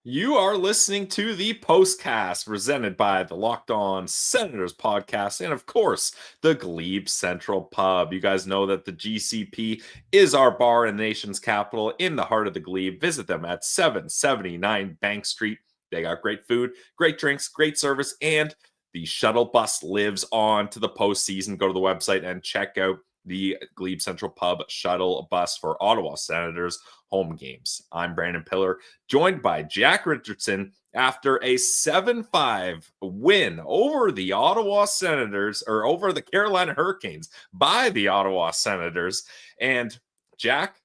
You are listening to the Postcast, presented by the Locked On Senators podcast, and of course, the Glebe Central Pub. You guys know that the GCP is our bar in the nation's capital, in the heart of the Glebe. Visit them at 779 Bank Street. They got great food, great drinks, great service, and the shuttle bus lives on to the postseason. Go to the website and check out the Glebe Central Pub shuttle bus for Ottawa Senators home games. I'm Brandon Piller, joined by Jack Richardson after a 7-5 win over the Ottawa Senators, or over the Carolina Hurricanes by the Ottawa Senators. And Jack,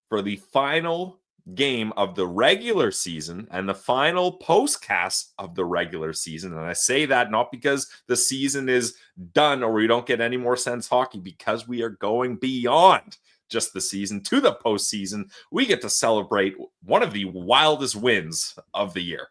for the final game of the regular season and the final postcast of the regular season. And I say that not because the season is done or we don't get any more Sens hockey, because we are going beyond just the season to the postseason. We get to celebrate one of the wildest wins of the year.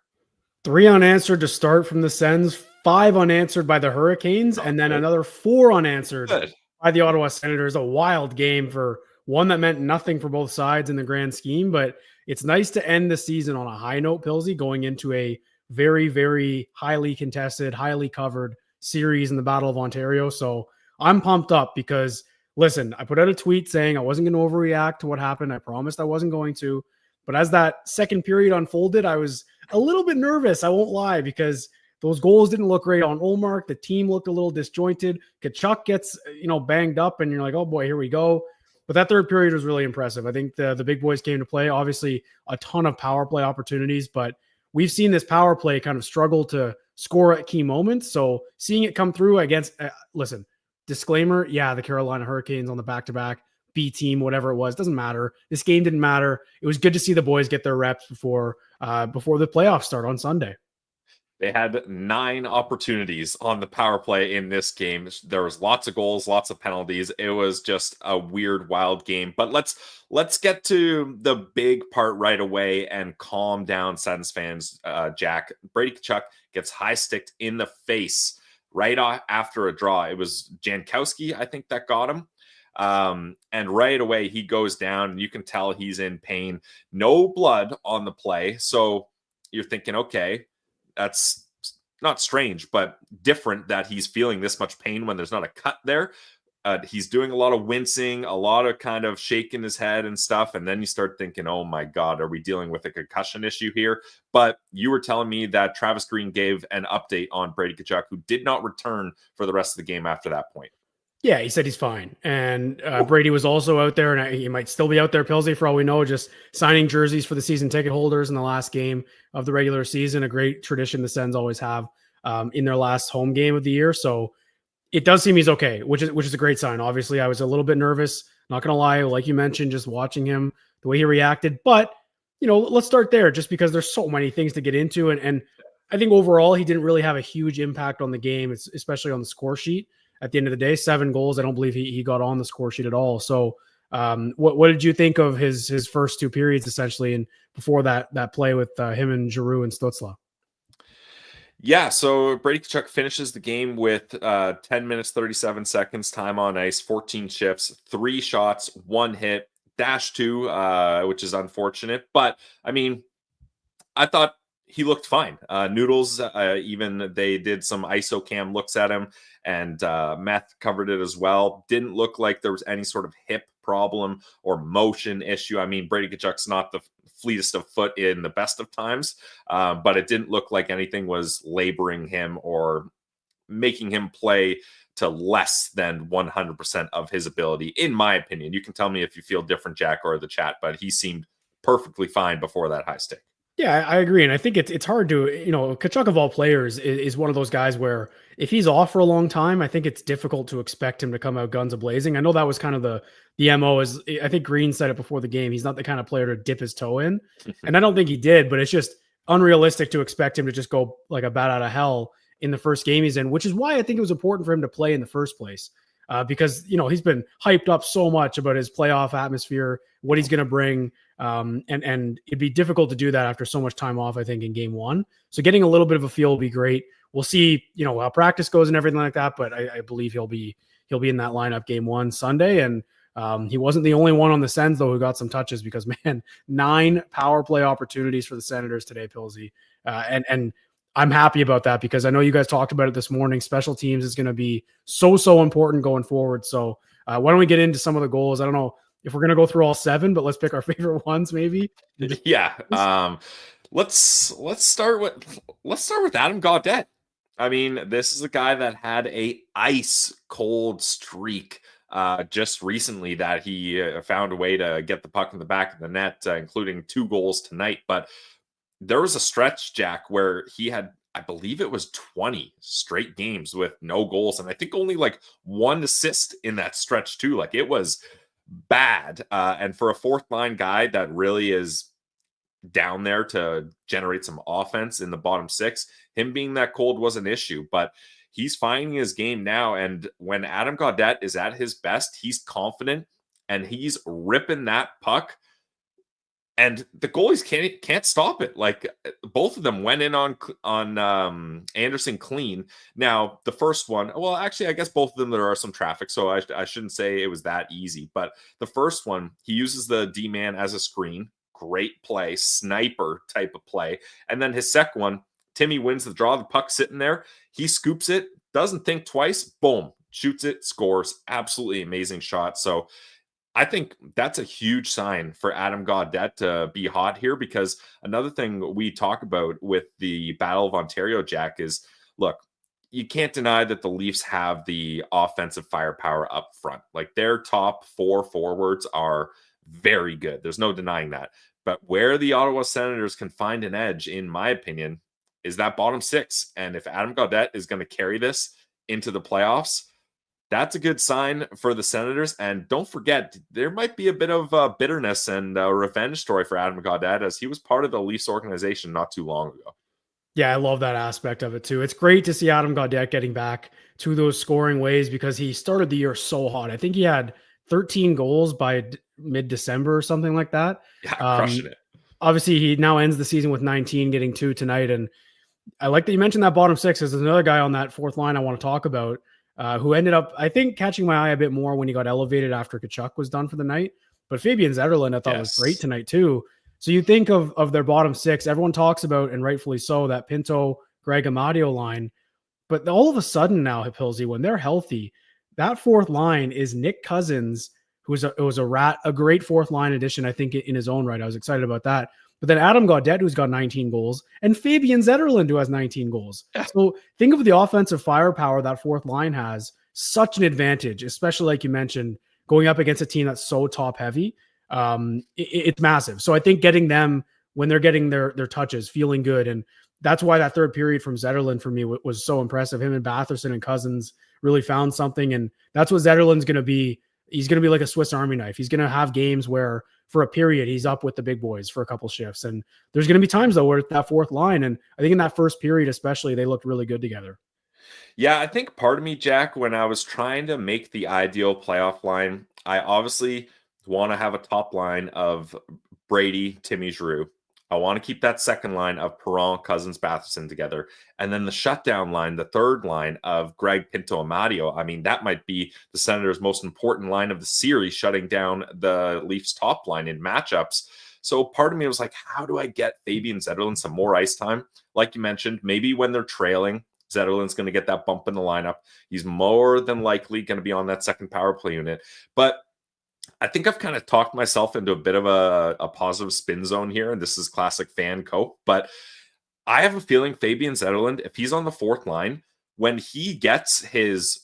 3 unanswered to start from the Sens, 5 unanswered by the Hurricanes, and then another 4 unanswered by the Ottawa Senators. A wild game for one that meant nothing for both sides in the grand scheme, but it's nice to end the season on a high note, Pilsy, going into a very, very highly contested, highly covered series in the Battle of Ontario. So I'm pumped up because, listen, I put out a tweet saying I wasn't going to overreact to what happened. I promised I wasn't going to. But as that second period unfolded, I was a little bit nervous, I won't lie, because those goals didn't look great on Ullmark. The team looked a little disjointed. Tkachuk gets, banged up, and you're like, oh boy, here we go. But that third period was really impressive. I think the big boys came to play. Obviously, a ton of power play opportunities, but we've seen this power play kind of struggle to score at key moments. So seeing it come through against, listen, disclaimer, yeah, the Carolina Hurricanes on the back-to-back, B team, whatever it was, doesn't matter. This game didn't matter. It was good to see the boys get their reps before the playoffs start on Sunday. They had 9 opportunities on the power play in this game. There was lots of goals, lots of penalties. It was just a weird, wild game. But let's get to the big part right away and calm down, Sens fans. Jack, Brady Tkachuk gets high-sticked in the face right after a draw. It was Jankowski, I think, that got him. And right away, he goes down, and you can tell he's in pain. No blood on the play. So you're thinking, okay, that's not strange, but different that he's feeling this much pain when there's not a cut there. He's doing a lot of wincing, a lot of kind of shaking his head and stuff. And then you start thinking, oh my God, are we dealing with a concussion issue here? But you were telling me that Travis Green gave an update on Brady Tkachuk, who did not return for the rest of the game after that point. Yeah, he said he's fine. And Brady was also out there, and he might still be out there, Pilsy, for all we know, just signing jerseys for the season ticket holders in the last game of the regular season, a great tradition the Sens always have in their last home game of the year. So it does seem he's okay, which is a great sign. Obviously, I was a little bit nervous, not going to lie, like you mentioned, just watching him, the way he reacted. But, let's start there, just because there's so many things to get into. And I think overall, he didn't really have a huge impact on the game, especially on the score sheet. At the end of the day, 7 goals. I don't believe he got on the score sheet at all. So what did you think of his first 2 periods, essentially, and before that play with him and Giroux and Stutzle? Yeah, so Brady Tkachuk finishes the game with 10 minutes, 37 seconds time on ice, 14 shifts, 3 shots, 1 hit, dash 2, which is unfortunate. But, I mean, I thought he looked fine. Noodles, even they did some ISO cam looks at him, and Meth covered it as well. Didn't look like there was any sort of hip problem or motion issue. I mean, Brady Tkachuk's not the fleetest of foot in the best of times, but it didn't look like anything was laboring him or making him play to less than 100% of his ability, in my opinion. You can tell me if you feel different, Jack, or the chat, but he seemed perfectly fine before that high stick. Yeah, I agree, and I think it's hard to Tkachuk of all players is one of those guys where if he's off for a long time, I think it's difficult to expect him to come out guns a blazing. I know that was kind of the mo. Is I think Green said it before the game. He's not the kind of player to dip his toe in, and I don't think he did. But it's just unrealistic to expect him to just go like a bat out of hell in the first game he's in, which is why I think it was important for him to play in the first place. Because he's been hyped up so much about his playoff atmosphere, what he's going to bring. And it'd be difficult to do that after so much time off, I think, in game one. So getting a little bit of a feel will be great. We'll see, how practice goes and everything like that. But I believe he'll be in that lineup game one Sunday. And he wasn't the only one on the Sens, though, who got some touches because, man, 9 power play opportunities for the Senators today, Pilsy. And I'm happy about that because I know you guys talked about it this morning. Special teams is going to be so important going forward. So why don't we get into some of the goals? I don't know if we're going to go through all 7, but let's pick our favorite ones maybe. Yeah. Let's start with Adam Gaudette. I mean, this is a guy that had a ice cold streak just recently that he found a way to get the puck in the back of the net, including 2 goals tonight. But there was a stretch, Jack, where he had, I believe it was 20 straight games with no goals. And I think only like 1 assist in that stretch too. Like it was bad. And for a fourth line guy that really is down there to generate some offense in the bottom 6, him being that cold was an issue, but he's finding his game now. And when Adam Gaudette is at his best, he's confident and he's ripping that puck. And the goalies can't stop it. Like both of them went in on Anderson clean. Now the first one, well, actually, I guess both of them there are some traffic, so I shouldn't say it was that easy. But the first one, he uses the D man as a screen, great play, sniper type of play. And then his second one, Timmy wins the draw. The puck sitting there, he scoops it, doesn't think twice, boom, shoots it, scores. Absolutely amazing shot. So I think that's a huge sign for Adam Gaudette to be hot here because another thing we talk about with the Battle of Ontario, Jack, is look, you can't deny that the Leafs have the offensive firepower up front. Like their top 4 forwards are very good. There's no denying that. But where the Ottawa Senators can find an edge, in my opinion, is that bottom 6. And if Adam Gaudette is going to carry this into the playoffs, that's a good sign for the Senators. And don't forget, there might be a bit of bitterness and a revenge story for Adam Gaudette as he was part of the Leafs organization not too long ago. Yeah, I love that aspect of it too. It's great to see Adam Gaudette getting back to those scoring ways because he started the year so hot. I think he had 13 goals by mid-December or something like that. Yeah, crushing it. Obviously, he now ends the season with 19, getting 2 tonight. And I like that you mentioned that bottom 6. There's another guy on that fourth line I want to talk about who ended up, I think, catching my eye a bit more when he got elevated after Tkachuk was done for the night. But Fabian Zetterlund, I thought was great tonight too. So you think of their bottom 6. Everyone talks about, and rightfully so, that Pinto, Greg Amadio line. But all of a sudden now, Pilsy, when they're healthy, that fourth line is Nick Cousins, who was a great fourth line addition, I think, in his own right. I was excited about that. But then Adam Gaudette, who's got 19 goals, and Fabian Zetterlund, who has 19 goals. So think of the offensive firepower that fourth line has. Such an advantage, especially like you mentioned, going up against a team that's so top heavy. It's massive. So I think getting them when they're getting their touches, feeling good. And that's why that third period from Zetterlund for me was so impressive. Him and Batherson and Cousins really found something. And that's what Zetterlund's going to be. He's going to be like a Swiss Army knife. He's going to have games where for a period, he's up with the big boys for a couple shifts. And there's going to be times though, where that fourth line. And I think in that first period, especially, they looked really good together. Yeah, I think part of me, Jack, when I was trying to make the ideal playoff line, I obviously want to have a top line of Brady, Timmy, Giroux. I want to keep that second line of Perron, Cousins, Batherson together. And then the shutdown line, the third line of Greg Pinto Amadio. I mean, that might be the Senators' most important line of the series, shutting down the Leafs top line in matchups. So part of me was like, how do I get Fabian Zetterlund some more ice time? Like you mentioned, maybe when they're trailing, Zetterlund's going to get that bump in the lineup. He's more than likely going to be on that second power play unit. But I think I've kind of talked myself into a bit of a positive spin zone here, and this is classic fan cope. But I have a feeling Fabian Zetterlund, if he's on the fourth line, when he gets his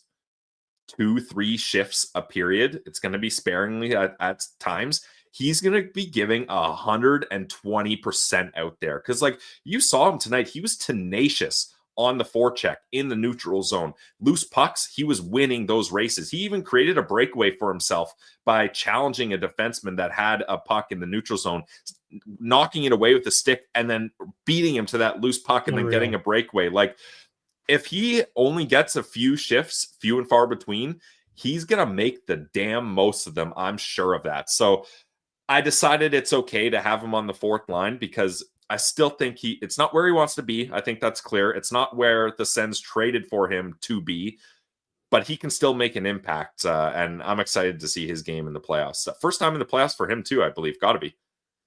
2-3 shifts a period, it's going to be sparingly at times. He's going to be giving 120% out there. Because, like, you saw him tonight, he was tenacious on the forecheck in the neutral zone. Loose pucks, he was winning those races. He even created a breakaway for himself by challenging a defenseman that had a puck in the neutral zone, knocking it away with a stick, and then beating him to that loose puck and then getting a breakaway. Like, if he only gets a few shifts, few and far between, he's going to make the damn most of them. I'm sure of that. So I decided it's okay to have him on the fourth line because I still think it's not where he wants to be. I think that's clear. It's not where the Sens traded for him to be, but he can still make an impact. And I'm excited to see his game in the playoffs. First time in the playoffs for him too, I believe. Got to be.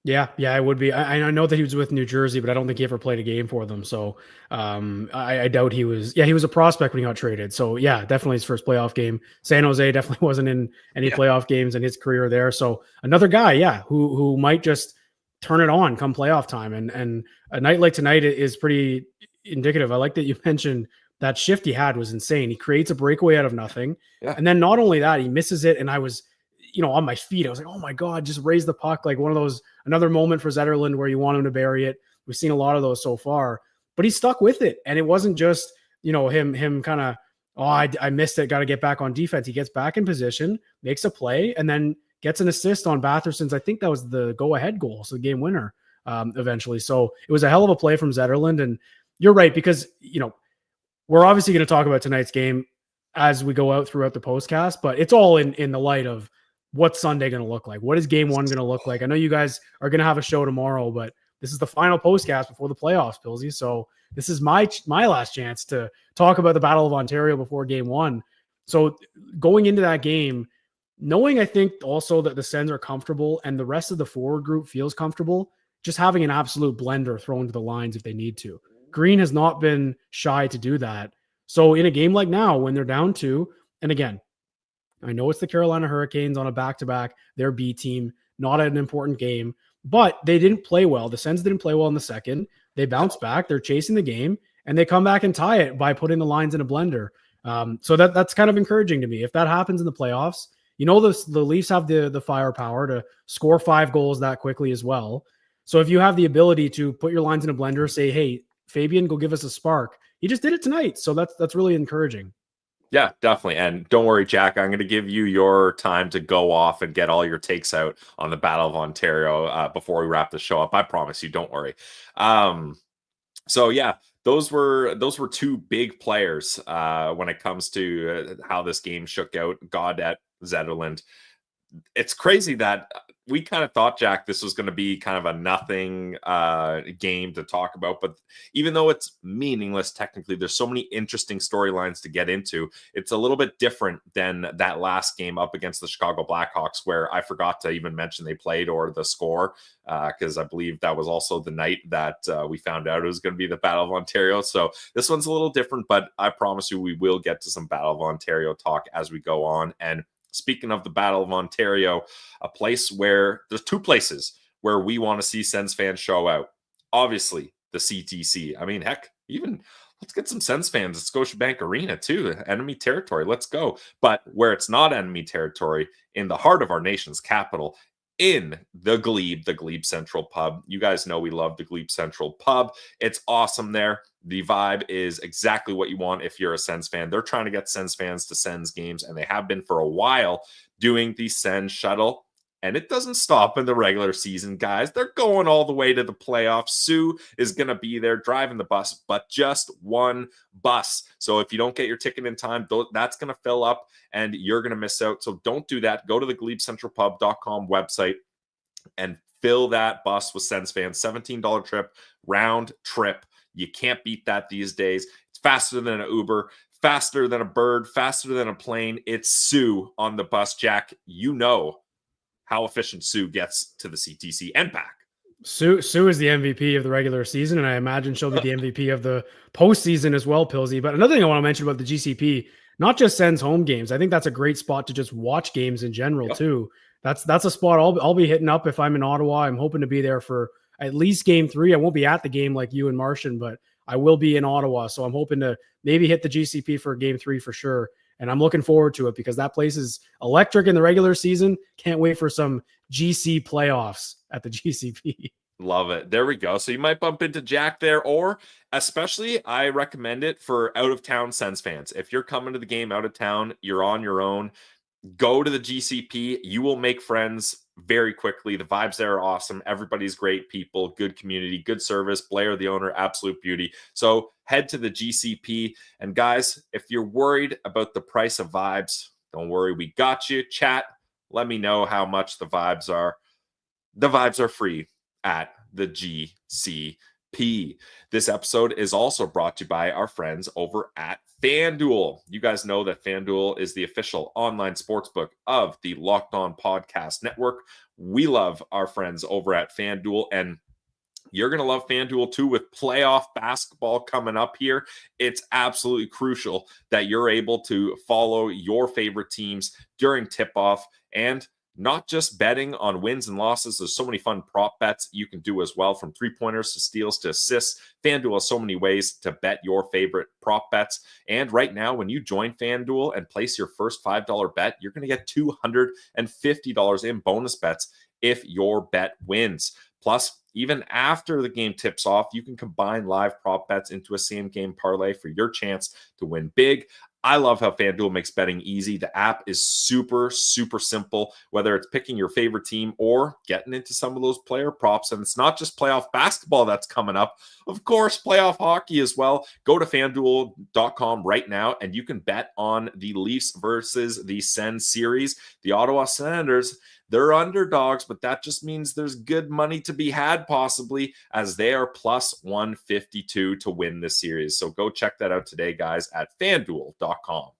Yeah, it would be. I know that he was with New Jersey, but I don't think he ever played a game for them. So I doubt he was. Yeah, he was a prospect when he got traded. So yeah, definitely his first playoff game. San Jose definitely wasn't in any playoff games in his career there. So another guy, who might just turn it on come playoff time. And a night like tonight is pretty indicative. I like that you mentioned that shift he had was insane. He creates a breakaway out of nothing. Yeah. And then not only that, he misses it. And I was, on my feet, I was like, oh my God, just raise the puck. Like one of those, another moment for Zetterlund where you want him to bury it. We've seen a lot of those so far, but he stuck with it. And it wasn't just, him kind of, I missed it, got to get back on defense. He gets back in position, makes a play, and then gets an assist on Batherson's. I think that was the go-ahead goal, so the game winner eventually. So it was a hell of a play from Zetterlund. And you're right, because, we're obviously going to talk about tonight's game as we go out throughout the postcast, but it's all in the light of what's Sunday going to look like. What is game one going to look like? I know you guys are going to have a show tomorrow, but this is the final postcast before the playoffs, Pillsy. So this is my last chance to talk about the Battle of Ontario before game one. So going into that game, knowing I think also that the Sens are comfortable and the rest of the forward group feels comfortable, just having an absolute blender thrown to the lines if they need to. Green has not been shy to do that. So in a game like now, when they're down 2, and again, I know it's the Carolina Hurricanes on a back-to-back, their B team, not an important game, but they didn't play well. The Sens didn't play well in the second. They bounced back. They're chasing the game, and they come back and tie it by putting the lines in a blender. So that's kind of encouraging to me. If that happens in the playoffs, the Leafs have the firepower to score 5 goals that quickly as well. So if you have the ability to put your lines in a blender, say, hey, Fabian, go give us a spark. He just did it tonight. So that's really encouraging. Yeah, definitely. And don't worry, Jack, I'm going to give you your time to go off and get all your takes out on the Battle of Ontario before we wrap the show up. I promise you, don't worry. So yeah, those were 2 big players when it comes to how this game shook out. Gaudette, Zetterlund. It's crazy that we kind of thought, Jack, this was going to be kind of a nothing game to talk about. But even though it's meaningless, technically, there's so many interesting storylines to get into. It's a little bit different than that last game up against the Chicago Blackhawks, where I forgot to even mention they played or the score, because I believe that was also the night that we found out it was going to be the Battle of Ontario. So this one's a little different, but I promise you we will get to some Battle of Ontario talk as we go on. And speaking of the Battle of Ontario, a place where there's 2 places where we want to see Sens fans show out. Obviously, the CTC. I mean, heck, even let's get some Sens fans at Scotiabank Arena too. Enemy territory. Let's go. But where it's not enemy territory, in the heart of our nation's capital, in the Glebe Central Pub. You guys know we love the Glebe Central Pub. It's awesome there. The vibe is exactly what you want if you're a Sens fan. They're trying to get Sens fans to Sens games, and they have been for a while doing the Sens shuttle. And it doesn't stop in the regular season, guys. They're going all the way to the playoffs. Sue is going to be there driving the bus, but just one bus. So if you don't get your ticket in time, that's going to fill up and you're going to miss out. So don't do that. Go to the GlebeCentralPub.com website and Fill that bus with Sens fans. $17 trip, round trip. You can't beat that these days. It's faster than an Uber, faster than a bird, faster than a plane. It's Sue on the bus, Jack. You know how efficient Sue gets to the CTC and back. Sue is the MVP of the regular season, and I imagine she'll be the MVP of the postseason as well, Pilsy. But another thing I want to mention about the GCP, not just Sens home games. I think that's a great spot to just watch games in general too. That's a spot I'll be hitting up if I'm in Ottawa. I'm hoping to be there for at least game 3. I won't be at the game like you and Martian, but I will be in Ottawa. So I'm hoping to maybe hit the GCP for game 3 for sure. And I'm looking forward to it because that place is electric in the regular season. Can't wait for some GC playoffs at the GCP. Love it. There we go. So you might bump into Jack there, or especially I recommend it for out-of-town Sens fans. If you're coming to the game out of town, you're on your own, go to the GCP. You will make friends very quickly. The vibes there are awesome. Everybody's great people, good community, good service. Blair, the owner, absolute beauty. So head to the GCP. And guys, if you're worried about the price of vibes, don't worry. We got you. Chat. Let me know how much the vibes are. The vibes are free at the GCP. This episode is also brought to you by our friends over at FanDuel. You guys know that FanDuel is the official online sportsbook of the Locked On Podcast Network. We love our friends over at FanDuel, and you're going to love FanDuel too with playoff basketball coming up here. It's absolutely crucial that you're able to follow your favorite teams during tip-off, and not just betting on wins and losses. There's so many fun prop bets you can do as well, from three-pointers to steals to assists. FanDuel has so many ways to bet your favorite prop bets. And right now, when you join FanDuel and place your first $5 bet, you're going to get $250 in bonus bets if your bet wins. Plus, even after the game tips off, you can combine live prop bets into a same-game parlay for your chance to win big. I love how FanDuel makes betting easy. The app is super, super simple, whether it's picking your favorite team or getting into some of those player props. And it's not just playoff basketball that's coming up. Of course, playoff hockey as well. Go to FanDuel.com right now, and you can bet on the Leafs versus the Sens series. The Ottawa Senators, they're underdogs, but that just means there's good money to be had possibly, as they are plus 152 to win this series. So go check that out today, guys, at FanDuel.com.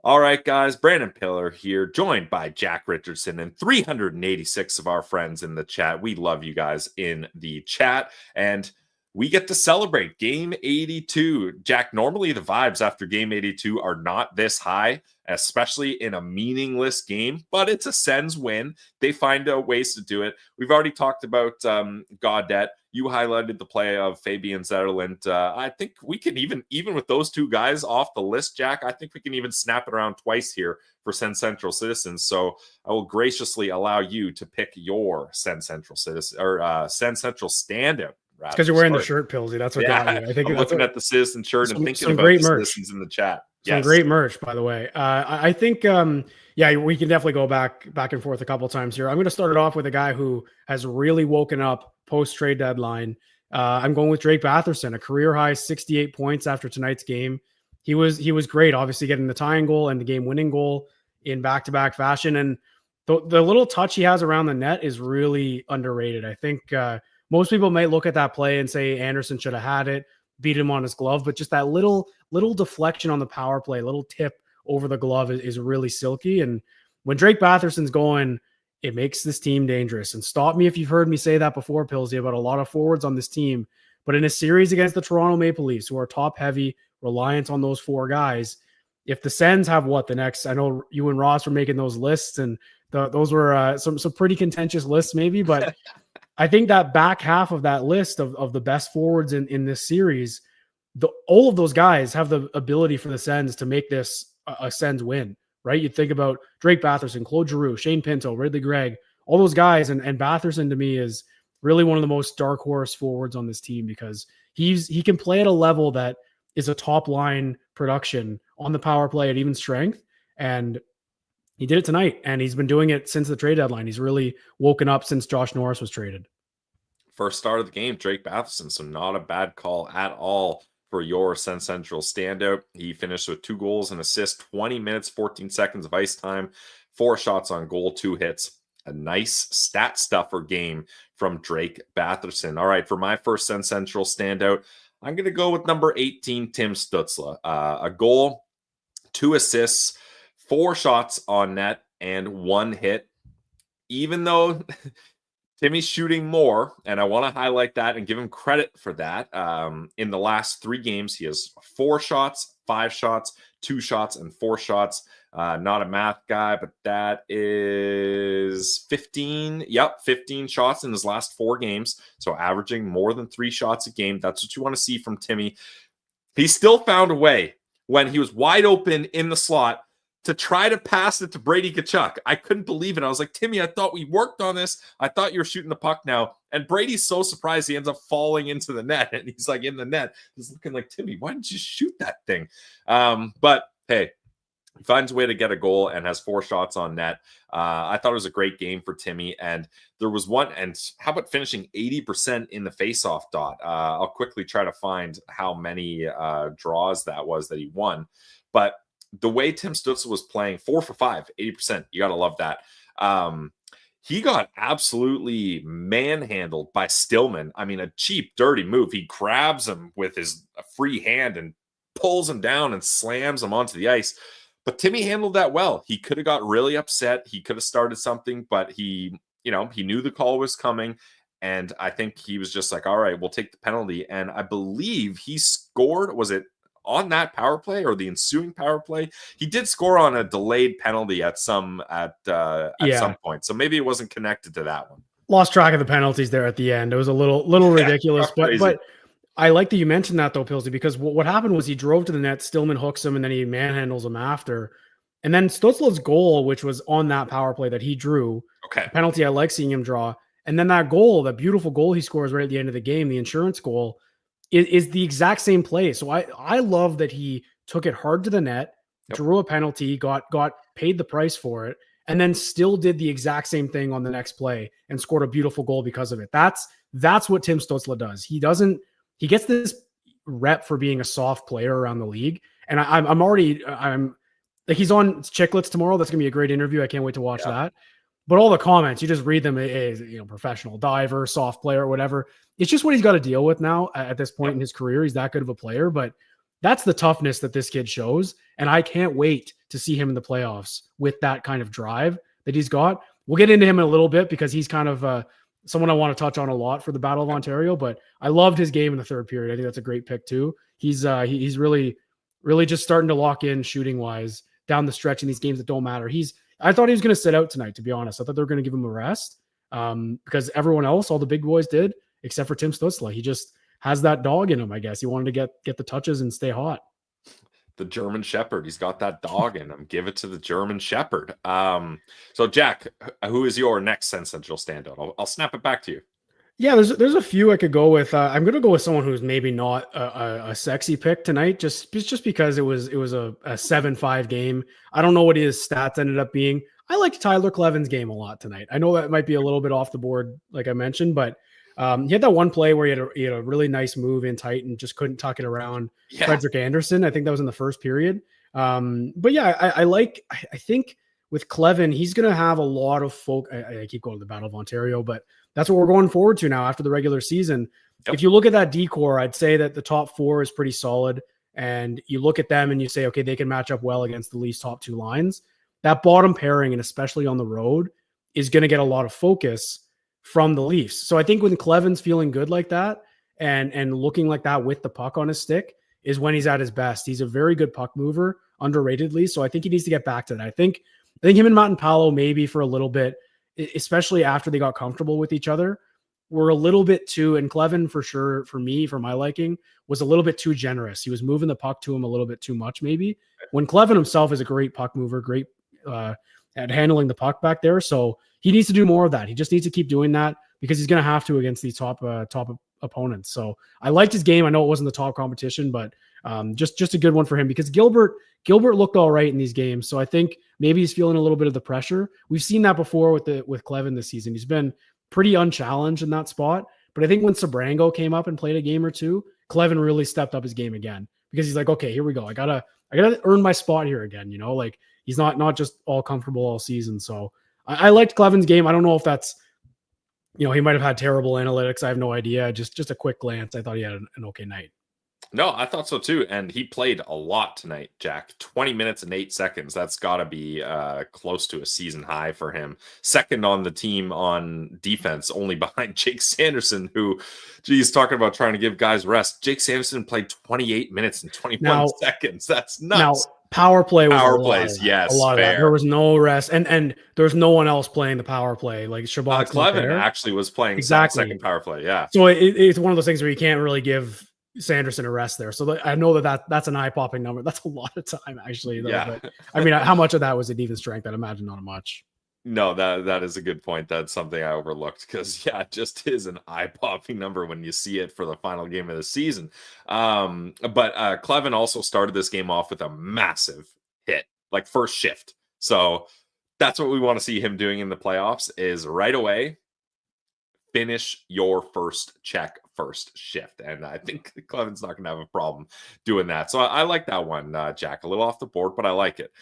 All right, guys, Brandon Piller here, joined by Jack Richardson and 386 of our friends in the chat. We love you guys in the chat, and we get to celebrate Game 82. Jack, normally the vibes after Game 82 are not this high, especially in a meaningless game, but it's a Sens win. They find ways to do it. We've already talked about Gaudette. You highlighted the play of Fabian Zetterlund. I think we can even with those two guys off the list, Jack, I think we can even snap it around twice here for Sens Central citizens. So I will graciously allow you to pick your Sens Central citizen or Sens Central standout. It's because you're wearing the shirt, Pilsy. That's what got you. I think I'm looking at the citizen shirt and thinking about great the merch. citizens in the chat. Some great merch, by the way. I think, we can definitely go back and forth a couple times here. I'm going to start it off with a guy who has really woken up post-trade deadline. I'm going with Drake Batherson, a career-high 68 points after tonight's game. He was great, obviously getting the tying goal and the game-winning goal in back-to-back fashion. And the little touch he has around the net is really underrated. I think most people may look at that play and say Anderson should have had it, beat him on his glove, but just that little deflection on the power play, little tip over the glove is really silky. And when Drake Batherson's going, it makes this team dangerous. And stop me if you've heard me say that before, Pilsy, about a lot of forwards on this team. But in a series against the Toronto Maple Leafs, who are top heavy, reliant on those 4 guys, if the Sens have the next, I know you and Ross were making those lists, and those were some pretty contentious lists maybe, but I think that back half of that list of the best forwards in this series, all of those guys have the ability for the Sens to make this a Sens win, right? You think about Drake Batherson, Claude Giroux, Shane Pinto, Ridley Gregg, all those guys. And Batherson to me is really one of the most dark horse forwards on this team because he can play at a level that is a top line production on the power play at even strength. And he did it tonight, and he's been doing it since the trade deadline. He's really woken up since Josh Norris was traded. First start of the game, Drake Batherson, so not a bad call at all for your Sens Central standout. He finished with 2 goals and assists, 20 minutes, 14 seconds of ice time, 4 shots on goal, 2 hits. A nice stat stuffer game from Drake Batherson. All right, for my first Sen Central standout, I'm going to go with number 18, Tim Stutzle. A goal, 2 assists, 4 shots on net, and 1 hit. Even though Timmy's shooting more, and I want to highlight that and give him credit for that. In the last 3 games, he has 4 shots, 5 shots, 2 shots, and 4 shots. Not a math guy, but that is 15. Yep, 15 shots in his last 4 games. So averaging more than 3 shots a game. That's what you want to see from Timmy. He still found a way when he was wide open in the slot to try to pass it to Brady Tkachuk. I couldn't believe it. I was like, Timmy, I thought we worked on this. I thought you were shooting the puck now. And Brady's so surprised he ends up falling into the net. And he's like in the net. He's looking like, Timmy, why didn't you shoot that thing? But hey, he finds a way to get a goal and has 4 shots on net. I thought it was a great game for Timmy. And there was one, and how about finishing 80% in the faceoff dot? I'll quickly try to find how many draws that was that he won. But the way Tim Stutzle was playing, 4 for 5, 80%. You got to love that. He got absolutely manhandled by Stillman. I mean, a cheap, dirty move. He grabs him with his free hand and pulls him down and slams him onto the ice. But Timmy handled that well. He could have got really upset. He could have started something, but he knew the call was coming. And I think he was just like, all right, we'll take the penalty. And I believe he scored, was it on that power play or the ensuing power play? He did score on a delayed penalty at some point. So maybe it wasn't connected to that one. Lost track of the penalties there at the end. It was a little ridiculous, but I like that you mentioned that though, Pilsy, because what happened was he drove to the net, Stillman hooks him, and then he manhandles him after. And then Stutzle's goal, which was on that power play that he drew, penalty I like seeing him draw. And then that goal, that beautiful goal he scores right at the end of the game, the insurance goal, is the exact same play. So I love that he took it hard to the net, drew a penalty, got paid the price for it, and then still did the exact same thing on the next play and scored a beautiful goal because of it. That's what Tim Stutzle does. He gets this rep for being a soft player around the league. And I'm like, he's on Chicklets tomorrow. That's gonna be a great interview. I can't wait to watch that. But all the comments, you just read them as professional diver, soft player, whatever. It's just what he's got to deal with now at this point in his career. He's that good of a player, but that's the toughness that this kid shows. And I can't wait to see him in the playoffs with that kind of drive that he's got. We'll get into him in a little bit because he's kind of someone I want to touch on a lot for the Battle of Ontario, but I loved his game in the third period. I think that's a great pick too. He's really, really just starting to lock in shooting wise down the stretch in these games that don't matter. I thought he was going to sit out tonight, to be honest. I thought they were going to give him a rest because everyone else, all the big boys did, except for Tim Stutzle. He just has that dog in him, I guess. He wanted to get the touches and stay hot. The German Shepherd. He's got that dog in him. Give it to the German Shepherd. So, Jack, who is your next Sen Central standout? I'll snap it back to you. Yeah, there's a few I could go with. I'm going to go with someone who's maybe not a sexy pick tonight, just because it was a 7-5 game. I don't know what his stats ended up being. I liked Tyler Kleven's game a lot tonight. I know that might be a little bit off the board, like I mentioned, but he had that one play where he had a really nice move in tight and just couldn't tuck it around Frederick Anderson. I think that was in the first period. But yeah, I think with Kleven, he's going to have a lot of folk. I keep going to the Battle of Ontario, but that's what we're going forward to now after the regular season. Yep. If you look at that decor, I'd say that the top 4 is pretty solid. And you look at them and you say, okay, they can match up well against the Leafs' top 2 lines. That bottom pairing, and especially on the road, is going to get a lot of focus from the Leafs. So I think when Kleven's feeling good like that and looking like that with the puck on his stick is when he's at his best. He's a very good puck mover, underratedly. So I think he needs to get back to that. I think him and Matt and Paolo maybe for a little bit, especially after they got comfortable with each other, were a little bit too, and Kleven for sure, for me, for my liking, was a little bit too generous. He was moving the puck to him a little bit too much, maybe. When Kleven himself is a great puck mover, great at handling the puck back there. So he needs to do more of that. He just needs to keep doing that because he's going to have to against these top opponents. So I liked his game. I know it wasn't the top competition, but just a good one for him because Gilbert looked all right in these games. So I think maybe he's feeling a little bit of the pressure. We've seen that before with Kleven this season. He's been pretty unchallenged in that spot. But I think when Sabrango came up and played a game or two, Kleven really stepped up his game again because he's like, okay, here we go. I gotta earn my spot here again. Like he's not just all comfortable all season. So I liked Kleven's game. I don't know if that's, he might have had terrible analytics. I have no idea. Just a quick glance. I thought he had an okay night. No, I thought so too. And he played a lot tonight, Jack. 20 minutes and 8 seconds. That's got to be close to a season high for him. Second on the team on defense, only behind Jake Sanderson, who, geez, talking about trying to give guys rest. Jake Sanderson played 28 minutes and 21 seconds. That's nuts. Now, power play was power plays, yes, a lot of that. There was no rest, and there was no one else playing the power play. Like Shabbat's Kleven actually was playing second power play. Yeah. So it's one of those things where you can't really give Sanderson a rest there. So I know that's an eye-popping number. That's a lot of time, actually. Though. Yeah. But, I mean, how much of that was at even strength? I'd imagine not much. No, that is a good point. That's something I overlooked because, yeah, it just is an eye-popping number when you see it for the final game of the season. But Kleven also started this game off with a massive hit, like first shift. So that's what we want to see him doing in the playoffs is right away, finish your first check first shift. And I think Kleven's not going to have a problem doing that. So I like that one, Jack. A little off the board, but I like it.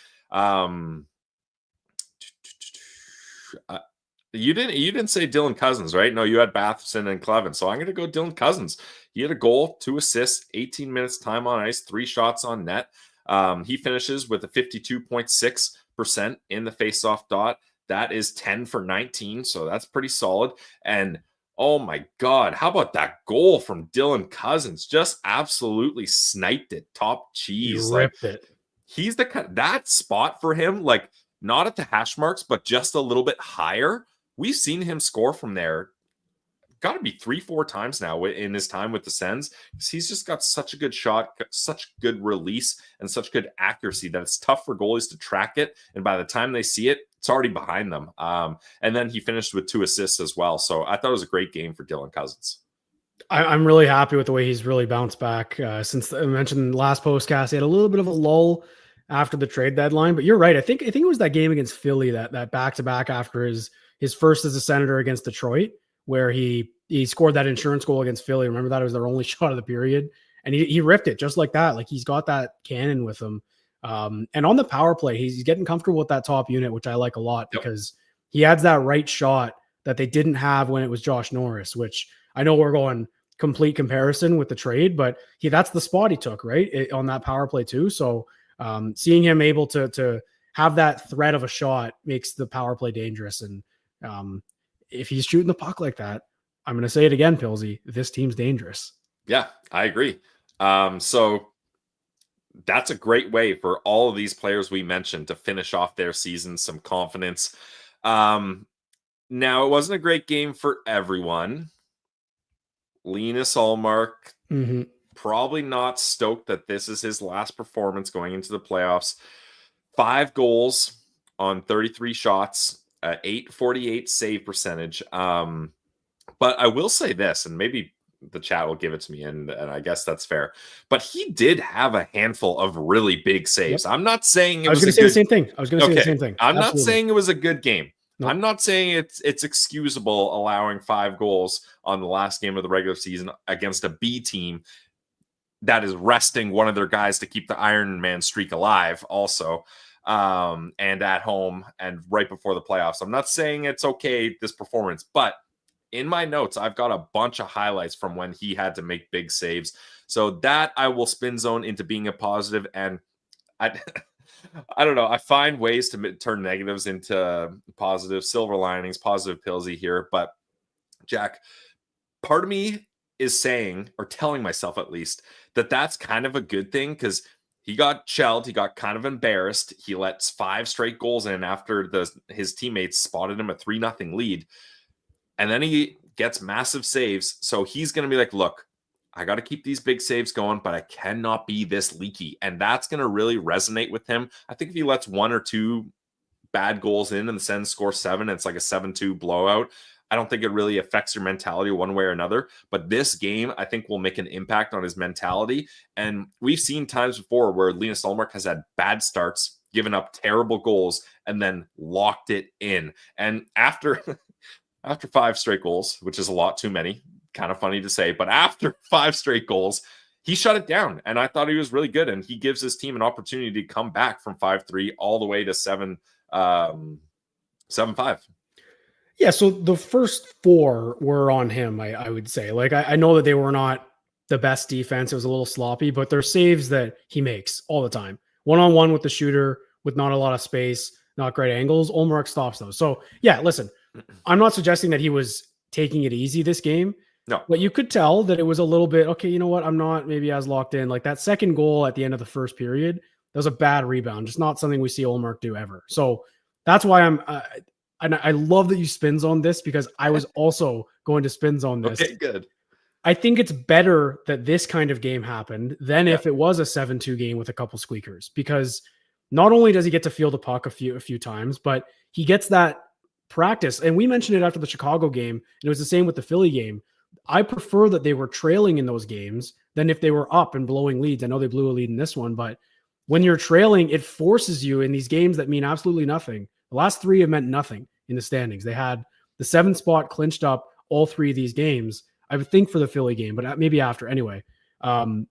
You didn't say Dylan Cousins, right? No, you had Batherson and Kleven. So I'm going to go Dylan Cousins. He had a goal, 2 assists, 18 minutes time on ice, 3 shots on net. He finishes with a 52.6% in the faceoff dot. That is 10 for 19, so that's pretty solid. And oh my God, how about that goal from Dylan Cousins? Just absolutely sniped it, top cheese. He ripped it. He's that spot for him, like not at the hash marks, but just a little bit higher. We've seen him score from there. Got to be 3-4 times now in his time with the Sens. He's just got such a good shot, such good release, and such good accuracy that it's tough for goalies to track it. And by the time they see it, it's already behind them. And then he finished with 2 assists as well. So I thought it was a great game for Dylan Cousins. I'm really happy with the way he's really bounced back. Since I mentioned last postcast, he had a little bit of a lull after the trade deadline. But you're right. I think it was that game against Philly, that back-to-back after his first as a Senator against Detroit, where he scored that insurance goal against Philly. Remember that? It was their only shot of the period. And he ripped it just like that. Like he's got that cannon with him. And on the power play, he's getting comfortable with that top unit, which I like a lot because he adds that right shot that they didn't have when it was Josh Norris, which I know we're going complete comparison with the trade, but that's the spot he took, right? On that power play too. So seeing him able to have that threat of a shot makes the power play dangerous. And if he's shooting the puck like that, I'm going to say it again, Pilsy, this team's dangerous. Yeah, I agree. So that's a great way for all of these players we mentioned to finish off their season, some confidence. Now, it wasn't a great game for everyone. Linus Ullmark, probably not stoked that this is his last performance going into the playoffs. 5 goals on 33 shots, 848 save percentage. But I will say this, and maybe the chat will give it to me, and I guess that's fair. But he did have a handful of really big saves. Yep. I'm not saying I was going to say the same thing. I'm not saying it was a good game. Nope. I'm not saying it's excusable allowing 5 goals on the last game of the regular season against a B team that is resting one of their guys to keep the Iron Man streak alive also, and at home and right before the playoffs. I'm not saying it's okay, this performance, but in my notes, I've got a bunch of highlights from when he had to make big saves. So that I will spin zone into being a positive. And I don't know. I find ways to turn negatives into positive, silver linings, positive Pilsy here. But Jack, part of me is saying, or telling myself at least, that that's kind of a good thing because he got shelled. He got kind of embarrassed. He lets 5 straight goals in after his teammates spotted him a 3-0 lead. And then he gets massive saves. So he's going to be like, look, I got to keep these big saves going, but I cannot be this leaky. And that's going to really resonate with him. I think if he lets 1 or 2 bad goals in and the Sens score 7, it's like a 7-2 blowout. I don't think it really affects your mentality one way or another. But this game, I think, will make an impact on his mentality. And we've seen times before where Linus Ullmark has had bad starts, given up terrible goals, and then locked it in. And after 5 straight goals, which is a lot too many, kind of funny to say, but after 5 straight goals, he shut it down. And I thought he was really good. And he gives his team an opportunity to come back from 5-3 all the way to 7, 7-5. Yeah, so the first 4 were on him, I would say. Like, I know that they were not the best defense. It was a little sloppy, but they're saves that he makes all the time. One-on-one with the shooter, with not a lot of space, not great angles. Ullmark stops those. So, yeah, listen, I'm not suggesting that he was taking it easy this game. No. But you could tell that it was a little bit, okay, you know what? I'm not maybe as locked in. Like that second goal at the end of the first period, that was a bad rebound. Just not something we see Ullmark do ever. So that's why and I love that you spins on this because I was also going to spins on this. Okay, good. I think it's better that this kind of game happened than if it was a 7-2 game with a couple squeakers, because not only does he get to feel the puck a few times, but he gets that practice. And we mentioned it after the Chicago game, and it was the same with the Philly game. I prefer that they were trailing in those games than if they were up and blowing leads. I know they blew a lead in this one, but when you're trailing, it forces you in these games that mean absolutely nothing. The last 3 have meant nothing in the standings. They had the 7th spot clinched up all 3 of these games. I would think for the Philly game, but maybe after. Anyway, in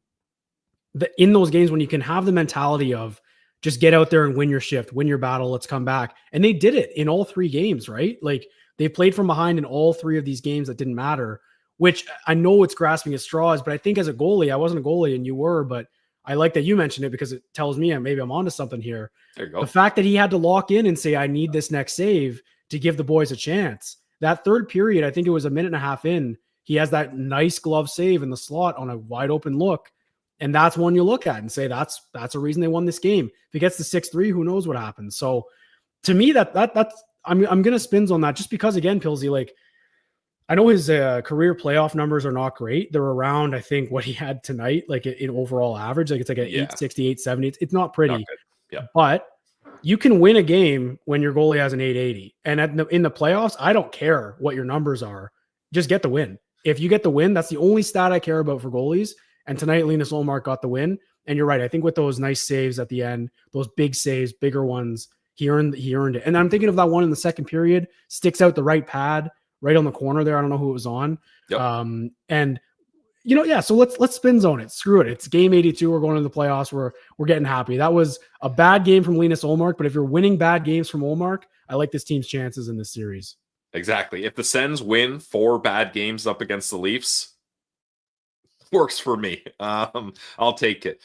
those games when you can have the mentality of just get out there and win your shift, win your battle, let's come back. And they did it in all 3 games, right? Like they played from behind in all 3 of these games that didn't matter, which I know it's grasping at straws, but I think as a goalie, I wasn't a goalie and you were, but I like that you mentioned it because it tells me maybe I'm onto something here. There you go. The fact that he had to lock in and say, I need this next save to give the boys a chance. That third period, I think it was a minute and a half in, he has that nice glove save in the slot on a wide open look. And that's one you look at and say, that's a reason they won this game. If he gets to 6-3, who knows what happens? So to me, that's I'm going to spins on that just because, again, Pilsy, like, I know his career playoff numbers are not great. They're around, I think, what he had tonight, like in overall average. Like it's like an 860, 870. It's not pretty. Not but you can win a game when your goalie has an 880. And in the playoffs, I don't care what your numbers are. Just get the win. If you get the win, that's the only stat I care about for goalies. And tonight, Linus Ullmark got the win. And you're right. I think with those nice saves at the end, those big saves, bigger ones, he earned it. And I'm thinking of that one in the second period, sticks out the right pad, right on the corner there. I don't know who it was on. Yep. And so let's spin zone it. Screw it. It's game 82. We're going to the playoffs. We're getting happy. That was a bad game from Linus Ullmark, but if you're winning bad games from Ullmark, I like this team's chances in this series. Exactly. If the Sens win 4 bad games up against the Leafs, works for me. I'll take it.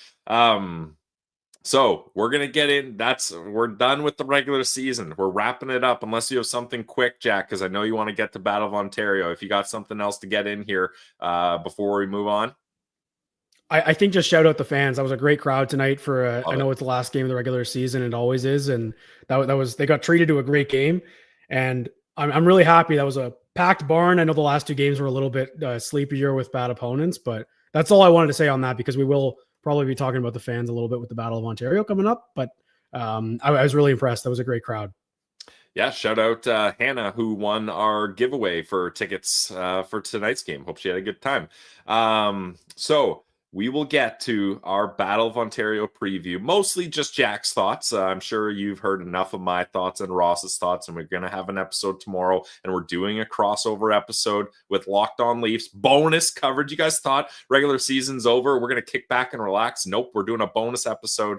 So we're going to get in. We're done with the regular season. We're wrapping it up unless you have something quick, Jack, because I know you want to get to Battle of Ontario. If you got something else to get in here before we move on. I think just shout out the fans. That was a great crowd tonight for, I know it's the last game of the regular season. It always is. And they got treated to a great game. And I'm really happy. That was a packed barn. I know the last 2 games were a little bit sleepier with bad opponents, but that's all I wanted to say on that because we will probably be talking about the fans a little bit with the Battle of Ontario coming up, but I was really impressed. That was a great crowd. Yeah, shout out Hannah, who won our giveaway for tickets for tonight's game. Hope she had a good time. So we will get to our Battle of Ontario preview, mostly just Jack's thoughts. I'm sure you've heard enough of my thoughts and Ross's thoughts, and we're going to have an episode tomorrow, and we're doing a crossover episode with Locked On Leafs. Bonus coverage. You guys thought regular season's over, we're going to kick back and relax. Nope, we're doing a bonus episode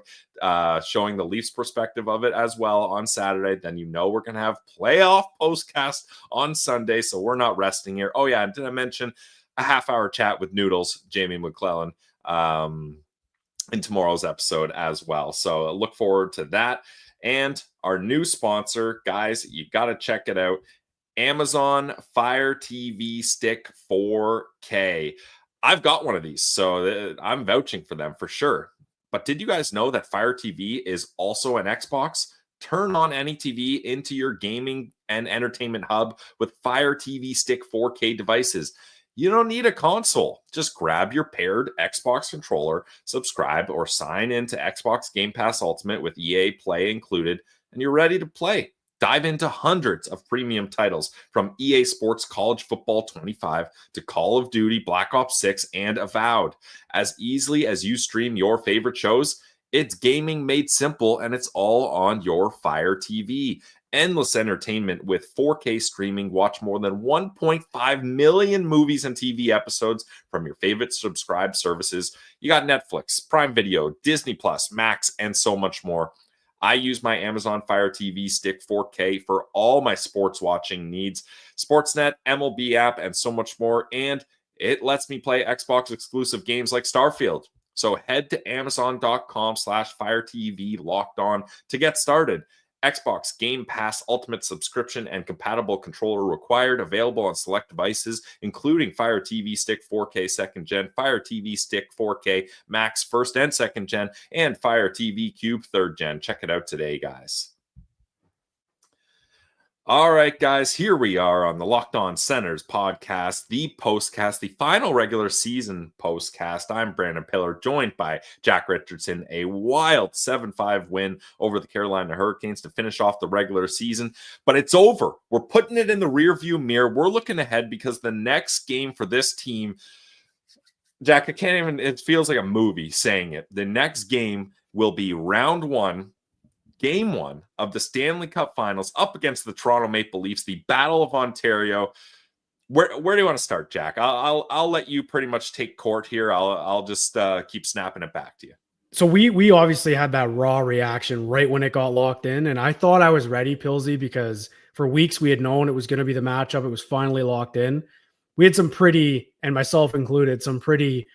showing the Leafs perspective of it as well on Saturday. Then we're going to have playoff postcast on Sunday, so we're not resting here. Oh yeah, did I mention a half-hour chat with Noodles, Jamie McClellan, in tomorrow's episode as well. So look forward to that. And our new sponsor, guys, you got to check it out. Amazon Fire TV Stick 4K. I've got one of these, so I'm vouching for them for sure. But did you guys know that Fire TV is also an Xbox? Turn on any TV into your gaming and entertainment hub with Fire TV Stick 4K devices. You don't need a console. Just grab your paired Xbox controller, subscribe, or sign into Xbox Game Pass Ultimate with EA Play included, and you're ready to play. Dive into hundreds of premium titles from EA Sports College Football 25 to Call of Duty, Black Ops 6, and Avowed. As easily as you stream your favorite shows, it's gaming made simple, and it's all on your Fire TV. Endless entertainment with 4K streaming. Watch more than 1.5 million movies and TV episodes from your favorite subscribed services. You got Netflix, Prime Video, Disney Plus, Max, and so much more. I use my Amazon Fire TV Stick 4K for all my sports watching needs, Sportsnet, MLB app, and so much more. And it lets me play Xbox exclusive games like Starfield. So head to amazon.com/Fire TV Locked On to get started. Xbox Game Pass Ultimate subscription and compatible controller required. Available on select devices, including Fire TV Stick 4K 2nd Gen, Fire TV Stick 4K Max 1st and 2nd Gen, and Fire TV Cube 3rd Gen. Check it out today, guys. All right, guys, here we are on the Locked On Senators podcast, the Postcast, the final regular season Postcast. I'm Brandon Piller, joined by Jack Richardson. A wild 7-5 win over the Carolina Hurricanes to finish off the regular season, but it's over. We're putting it in the rearview mirror. We're looking ahead because the next game for this team, Jack, I can't even, it feels like a movie saying it. The next game will be round one, Game 1 of the Stanley Cup Finals up against the Toronto Maple Leafs, the Battle of Ontario. Where do you want to start, Jack? I'll let you pretty much take court here. I'll just keep snapping it back to you. So we obviously had that raw reaction right when it got locked in, and I thought I was ready, Pilsy, because for weeks we had known it was going to be the matchup. It was finally locked in. We had some pretty, and myself included, some pretty,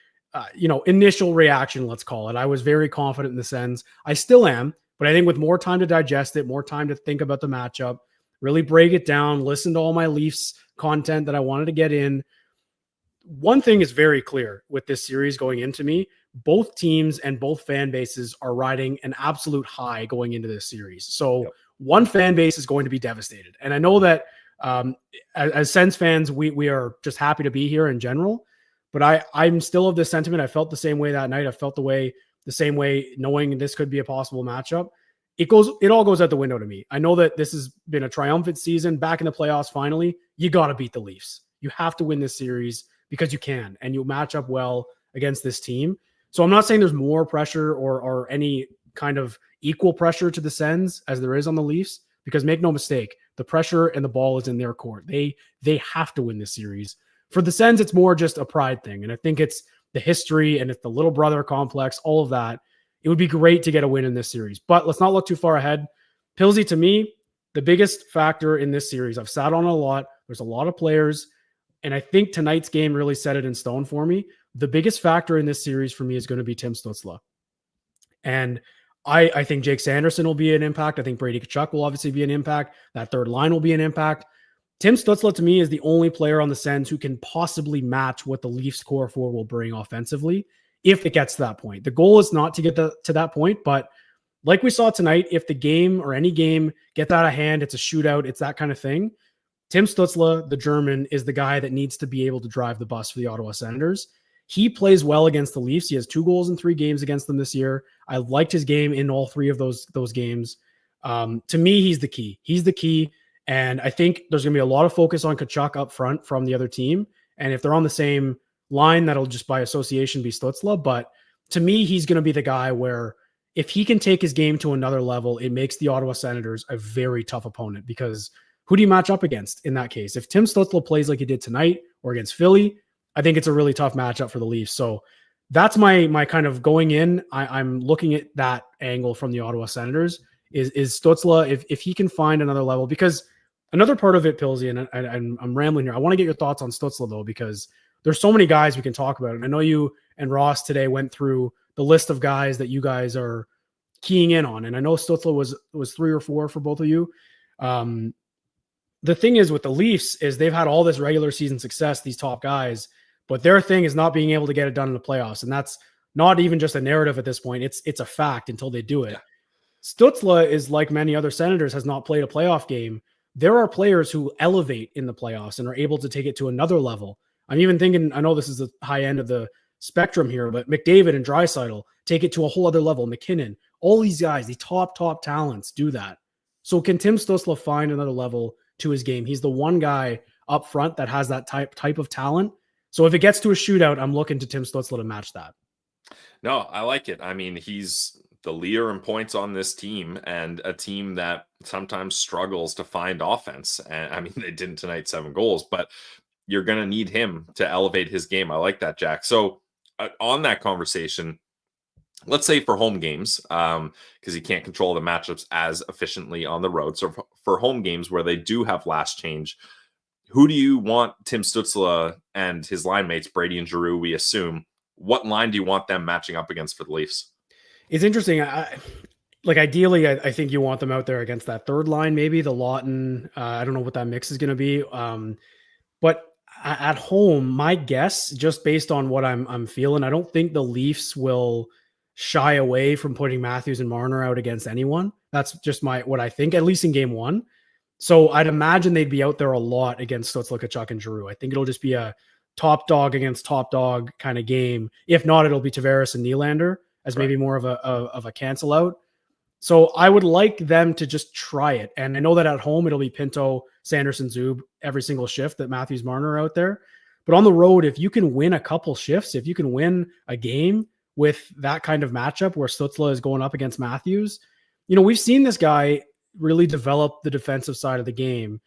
initial reaction, let's call it. I was very confident in the Sens. I still am. But I think with more time to digest it, more time to think about the matchup, really break it down, listen to all my Leafs content that I wanted to get in. One thing is very clear with this series going into me. Both teams and both fan bases are riding an absolute high going into this series. So one fan base is going to be devastated. And I know that as Sens fans, we are just happy to be here in general. But I'm still of this sentiment. I felt the same way that night. I felt the same way, knowing this could be a possible matchup. It all goes out the window to me. I know that this has been a triumphant season. Back in the playoffs, finally, you got to beat the Leafs. You have to win this series because you can, and you'll match up well against this team. So I'm not saying there's more pressure or any kind of equal pressure to the Sens as there is on the Leafs, because make no mistake, the pressure and the ball is in their court. They have to win this series. For the Sens, it's more just a pride thing, and I think it's the history and it's the little brother complex, all of that. It would be great to get a win in this series, but let's not look too far ahead. Pilsy, to me, the biggest factor in this series, I've sat on a lot. There's a lot of players, and I think tonight's game really set it in stone for me. The biggest factor in this series for me is going to be Tim Stutzle. And I think Jake Sanderson will be an impact. I think Brady Tkachuk will obviously be an impact. That third line will be an impact. Tim Stutzle, to me, is the only player on the Sens who can possibly match what the Leafs core four will bring offensively if it gets to that point. The goal is not to get to that point, but like we saw tonight, if the game or any game gets out of hand, it's a shootout, it's that kind of thing, Tim Stutzle, the German, is the guy that needs to be able to drive the bus for the Ottawa Senators. He plays well against the Leafs. He has 2 goals in 3 games against them this year. I liked his game in all 3 of those games. To me, he's the key. He's the key. And I think there's going to be a lot of focus on Tkachuk up front from the other team. And if they're on the same line, that'll just by association be Stutzle. But to me, he's going to be the guy where if he can take his game to another level, it makes the Ottawa Senators a very tough opponent, because who do you match up against in that case? If Tim Stutzle plays like he did tonight or against Philly, I think it's a really tough matchup for the Leafs. So that's my kind of going in. I'm looking at that angle from the Ottawa Senators is Stutzle, if he can find another level, because another part of it, Pilsy, and I'm rambling here. I want to get your thoughts on Stutzle, though, because there's so many guys we can talk about. And I know you and Ross today went through the list of guys that you guys are keying in on. And I know Stutzle was 3 or 4 for both of you. The thing is with the Leafs is they've had all this regular season success, these top guys, but their thing is not being able to get it done in the playoffs. And that's not even just a narrative at this point. It's a fact until they do it. Yeah. Stutzle is, like many other Senators, has not played a playoff game. There are players who elevate in the playoffs and are able to take it to another level. I'm even thinking, I know this is the high end of the spectrum here, but McDavid and Draisaitl take it to a whole other level. McKinnon, all these guys, the top talents do that. So can Tim Stutzle find another level to his game? He's the one guy up front that has that type of talent. So if it gets to a shootout, I'm looking to Tim Stutzle to match that. No, I like it. I mean, he's the leader in points on this team, and a team that sometimes struggles to find offense. And I mean, they didn't tonight, 7 goals, but you're going to need him to elevate his game. I like that, Jack. So on that conversation, let's say for home games, because you can't control the matchups as efficiently on the road. So for home games where they do have last change, who do you want Tim Stutzle and his line mates, Brady and Giroux, we assume? What line do you want them matching up against for the Leafs? It's interesting. Ideally, I think you want them out there against that third line, maybe the Lawton. I don't know what that mix is going to be. But at home, my guess, just based on what I'm feeling, I don't think the Leafs will shy away from putting Matthews and Marner out against anyone. That's just what I think, at least in game one. So I'd imagine they'd be out there a lot against Stutzle, Tkachuk, and Giroux. I think it'll just be a top dog against top dog kind of game. If not, it'll be Tavares and Nylander as maybe more of a cancel out. So I would like them to just try it. And I know that at home, it'll be Pinto, Sanderson, Zub, every single shift that Matthews, Marner are out there. But on the road, if you can win a couple shifts, if you can win a game with that kind of matchup where Stutzle is going up against Matthews, we've seen this guy really develop the defensive side of the game.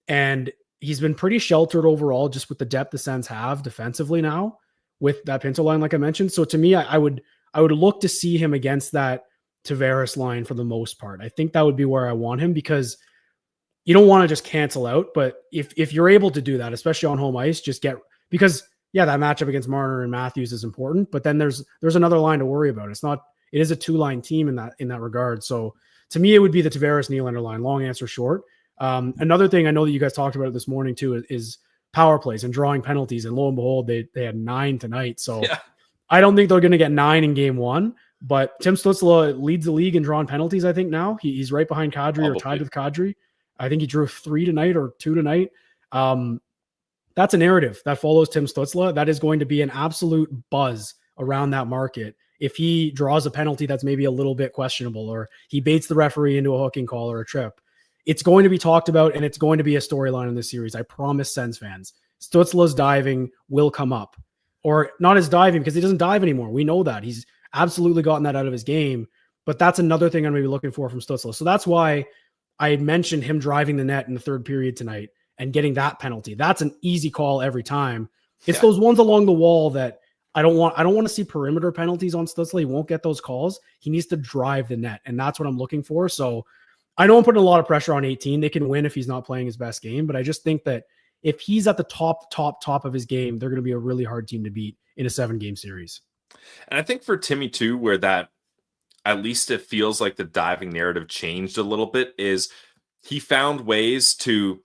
And he's been pretty sheltered overall, just with the depth the Sens have defensively now with that Pinto line, like I mentioned. So to me, I would look to see him against that Tavares line for the most part. I think that would be where I want him, because you don't want to just cancel out. But if you're able to do that, especially on home ice, because that matchup against Marner and Matthews is important, but then there's another line to worry about. It is a 2-line team in that regard. So to me, it would be the Tavares Nylander line. Long answer short. Another thing I know that you guys talked about it this morning too is power plays and drawing penalties. And lo and behold, they had 9 tonight. So I don't think they're going to get 9 in game one. But Tim Stutzle leads the league in drawn penalties, I think now. He's right behind Kadri or tied with Kadri. I think he drew 3 tonight or 2 tonight. That's a narrative that follows Tim Stutzle. That is going to be an absolute buzz around that market if he draws a penalty that's maybe a little bit questionable, or he baits the referee into a hooking call or a trip. It's going to be talked about, and it's going to be a storyline in this series. I promise Sens fans. Stutzle's diving will come up. Or not his diving, because he doesn't dive anymore. We know that. He's absolutely gotten that out of his game. But that's another thing I'm going to be looking for from Stutzle. So that's why I mentioned him driving the net in the third period tonight and getting that penalty. That's an easy call every time. It's those ones along the wall that I don't want to see perimeter penalties on Stutzle. He won't get those calls. He needs to drive the net, and that's what I'm looking for. So I know I'm putting a lot of pressure on 18. They can win if he's not playing his best game, but I just think that if he's at the top of his game, they're going to be a really hard team to beat in a 7-game series. And I think for Timmy too, where that at least it feels like the diving narrative changed a little bit, is he found ways to,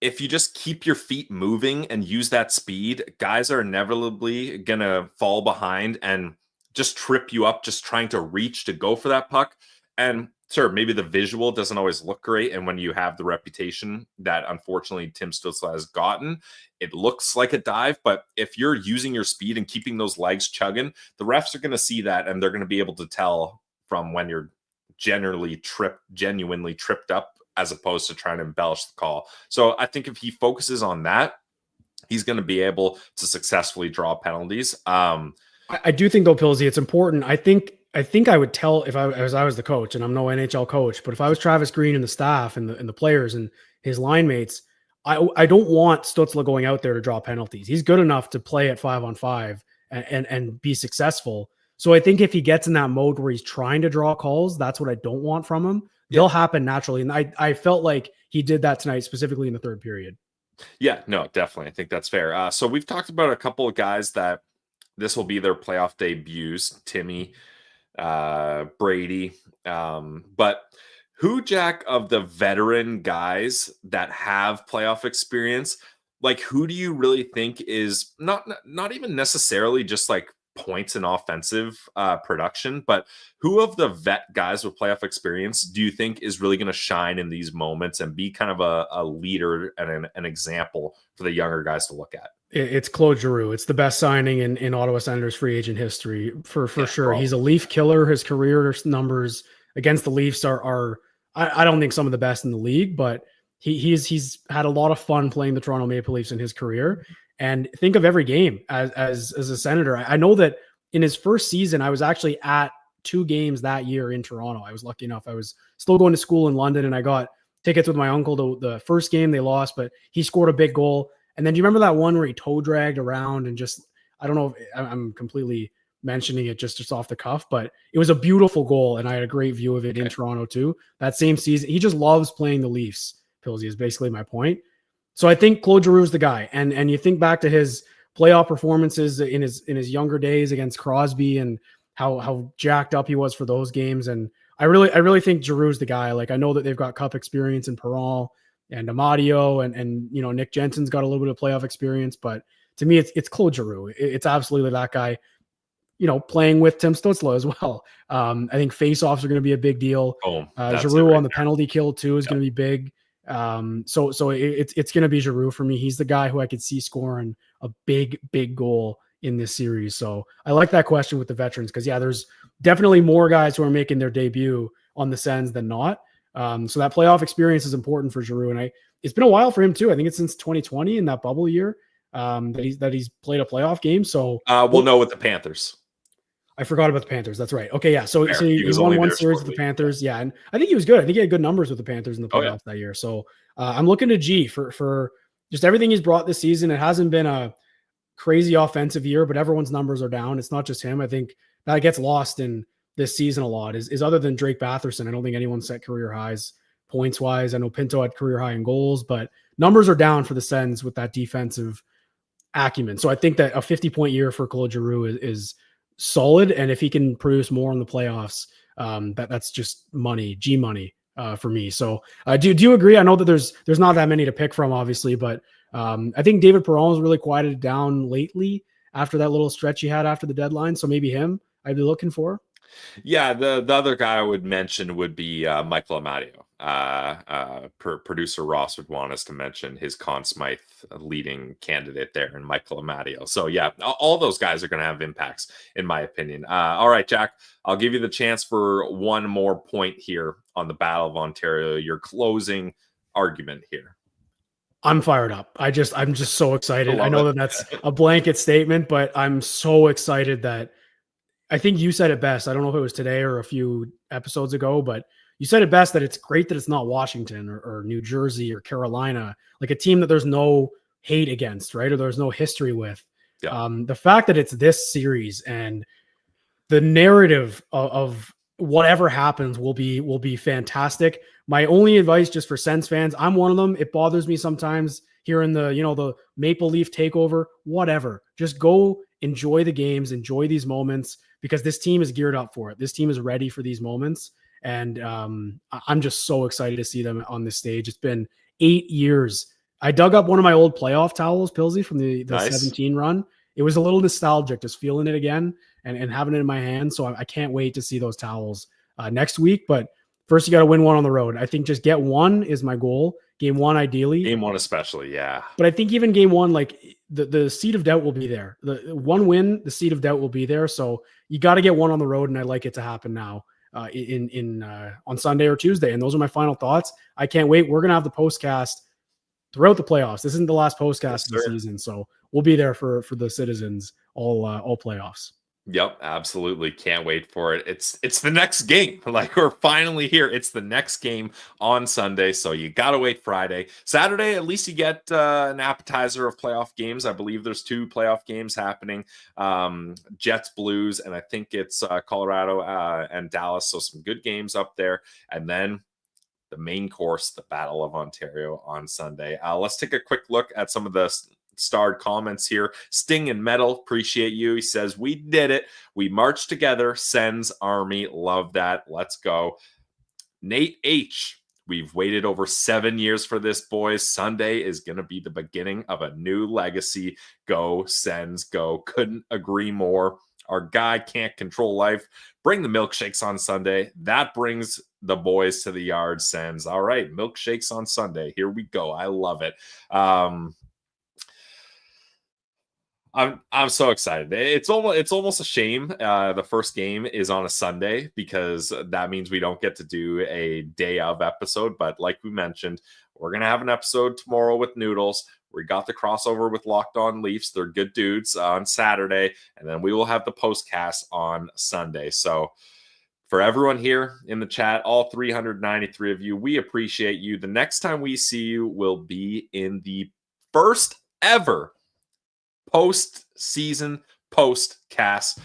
if you just keep your feet moving and use that speed, guys are inevitably going to fall behind and just trip you up, just trying to reach to go for that puck. And sure, maybe the visual doesn't always look great. And when you have the reputation that unfortunately Tim Stutzle has gotten, it looks like a dive. But if you're using your speed and keeping those legs chugging, the refs are going to see that, and they're going to be able to tell from when you're genuinely tripped up, as opposed to trying to embellish the call. So I think if he focuses on that, he's going to be able to successfully draw penalties. I do think though, Pilsy, it's important. I think I would tell if I was the coach, and I'm no NHL coach, but if I was Travis Green and the staff and the players and his line mates, I don't want Stutzle going out there to draw penalties. He's good enough to play at 5-on-5 and be successful. So I think if he gets in that mode where he's trying to draw calls, that's what I don't want from him. They'll happen naturally. And I felt like he did that tonight, specifically in the third period. Yeah, no, definitely. I think that's fair. So we've talked about a couple of guys that this will be their playoff debuts, Timmy, Brady. But who, Jack, of the veteran guys that have playoff experience, like who do you really think is not even necessarily just like points in offensive production, but who of the vet guys with playoff experience do you think is really going to shine in these moments and be kind of a leader and an example for the younger guys to look at? It's Claude Giroux. It's the best signing in Ottawa Senators free agent history for sure. Probably. He's a Leaf killer. His career numbers against the Leafs are I don't think some of the best in the league, but he's had a lot of fun playing the Toronto Maple Leafs in his career. And think of every game as a Senator. I know that in his first season, I was actually at 2 games that year in Toronto. I was lucky enough. I was still going to school in London, and I got tickets with my uncle to the first game. They lost, but he scored a big goal. And then do you remember that one where he toe dragged around and just, I don't know if I'm completely mentioning it just off the cuff, but it was a beautiful goal, and I had a great view of it in Toronto too. That same season, he just loves playing the Leafs. Pilsy is basically my point. So I think Claude Giroux is the guy, and you think back to his playoff performances in his younger days against Crosby and how jacked up he was for those games, and I really think Giroux is the guy. Like, I know that they've got cup experience in Perron and Amadio, and Nick Jensen's got a little bit of playoff experience, but to me, it's Claude Giroux. It's absolutely that guy. Playing with Tim Stutzle as well. I think faceoffs are going to be a big deal. Giroux on the penalty kill too is going to be big. So it's going to be Giroux for me. He's the guy who I could see scoring a big goal in this series. So I like that question with the veterans, because there's definitely more guys who are making their debut on the Sens than not. So that playoff experience is important for Giroux, and it's been a while for him too. I think it's since 2020 in that bubble year that he's played a playoff game. So we'll know with the Panthers. I forgot about the Panthers. That's right. Okay, yeah. So he won one series with the Panthers. Yeah, and I think he was good. I think he had good numbers with the Panthers in the playoffs that year. So I'm looking to G for just everything he's brought this season. It hasn't been a crazy offensive year, but everyone's numbers are down. It's not just him. I think that gets lost in this season a lot. Is other than Drake Batherson, I don't think anyone set career highs points wise. I know Pinto had career high in goals, but numbers are down for the Sens with that defensive acumen. So I think that a 50-point year for Claude Giroux is solid, and if he can produce more in the playoffs, that's just money, G money for me. So do you agree? I know that there's not that many to pick from, obviously, but I think David Perron has really quieted down lately after that little stretch he had after the deadline. So maybe him I'd be looking for. Yeah, the other guy I would mention would be Michael Amadio. Producer Ross would want us to mention his Conn Smythe leading candidate there, and Michael Amadio. So yeah, all those guys are going to have impacts, in my opinion. All right, Jack, I'll give you the chance for one more point here on the Battle of Ontario. Your closing argument here. I'm fired up. I'm just so excited. I know that's a blanket statement, but I'm so excited that I think you said it best. I don't know if it was today or a few episodes ago, but you said it best that it's great that it's not Washington or New Jersey or Carolina, like a team that there's no hate against, right? Or there's no history with. Yeah. The fact that it's this series and the narrative of whatever happens will be fantastic. My only advice, just for Sens fans, I'm one of them. It bothers me sometimes hearing the Maple Leaf takeover, whatever. Just go enjoy the games, enjoy these moments, because this team is geared up for it. This team is ready for these moments. And I'm just so excited to see them on this stage. It's been 8 years. I dug up one of my old playoff towels, Pilsy, from the nice. 17 run. It was a little nostalgic, just feeling it again and having it in my hand. So I can't wait to see those towels next week. But first, you got to win one on the road. I think just get one is my goal. Game one, ideally. Game one, especially, yeah. But I think even game one, like the seed of doubt will be there. The one win, the seed of doubt will be there. So you got to get one on the road, and I'd like it to happen now on Sunday or Tuesday. And those are my final thoughts. I can't wait. We're gonna have the postcast throughout the playoffs. This isn't the last postcast of the season, so we'll be there for the citizens all playoffs. Yep, absolutely. Can't wait for it. It's the next game. Like, we're finally here. It's the next game on Sunday, so you gotta wait Friday. Saturday, at least you get an appetizer of playoff games. I believe there's 2 playoff games happening. Jets, Blues, and I think it's Colorado and Dallas. So some good games up there. And then the main course, the Battle of Ontario on Sunday. Let's take a quick look at some of the starred comments here. Sting and Metal, appreciate you. He says, we did it. We marched together. Sens Army. Love that. Let's go. Nate H. We've waited over 7 years for this, boys. Sunday is going to be the beginning of a new legacy. Go, Sens, go. Couldn't agree more. Our guy can't control life. Bring the milkshakes on Sunday. That brings the boys to the yard, Sens. All right, milkshakes on Sunday. Here we go. I love it. I'm so excited. It's almost a shame the first game is on a Sunday, because that means we don't get to do a day of episode. But like we mentioned, we're gonna have an episode tomorrow with Noodles. We got the crossover with Locked On Leafs. They're good dudes on Saturday, and then we will have the postcast on Sunday. So for everyone here in the chat, all 393 of you, we appreciate you. The next time we see you will be in the first ever post-season postcast.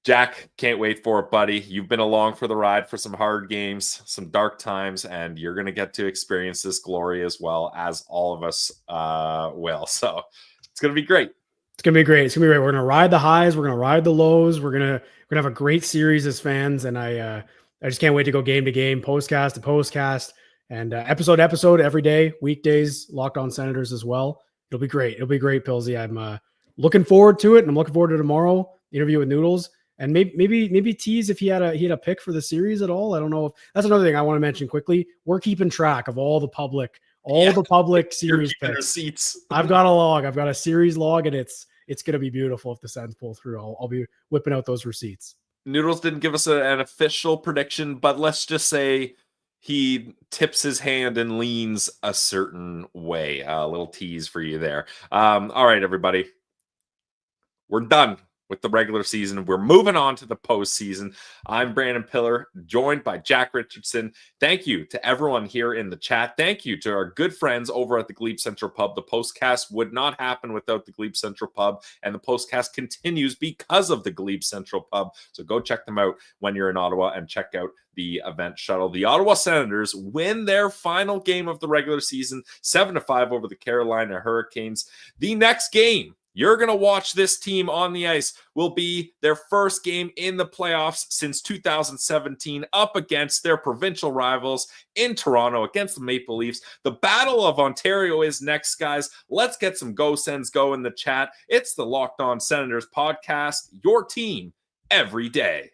Jack, can't wait for it, buddy. You've been along for the ride for some hard games, some dark times, and you're going to get to experience this glory as well as all of us will. So it's going to be great. It's going to be great. It's going to be great. We're going to ride the highs. We're going to ride the lows. We're going to have a great series as fans. And I just can't wait to go game to game, postcast to postcast, and episode to episode every day, weekdays, Locked On Senators as well. It'll be great. It'll be great, Pillsy. I'm looking forward to it, and I'm looking forward to tomorrow, the interview with Noodles. And maybe tease if he had a pick for the series at all. I don't know if that's another thing I want to mention quickly. We're keeping track of all the public series picks. Receipts. I've got a log. I've got a series log, and it's going to be beautiful if the Sens pull through. I'll be whipping out those receipts. Noodles didn't give us an official prediction, but let's just say he tips his hand and leans a certain way. A little tease for you there. All right, everybody. We're done with the regular season. We're moving on to the postseason. I'm Brandon Piller, joined by Jack Richardson. Thank you to everyone here in the chat. Thank you to our good friends over at the Glebe Central Pub. The Postcast would not happen without the Glebe Central Pub, and the Postcast continues because of the Glebe Central Pub. So go check them out when you're in Ottawa and check out the event shuttle. The Ottawa Senators win their final game of the regular season, 7-5 over the Carolina Hurricanes. The next game you're going to watch this team on the ice will be their first game in the playoffs since 2017 up against their provincial rivals in Toronto against the Maple Leafs. The Battle of Ontario is next, guys. Let's get some Go Sens go in the chat. It's the Locked On Senators podcast, your team every day.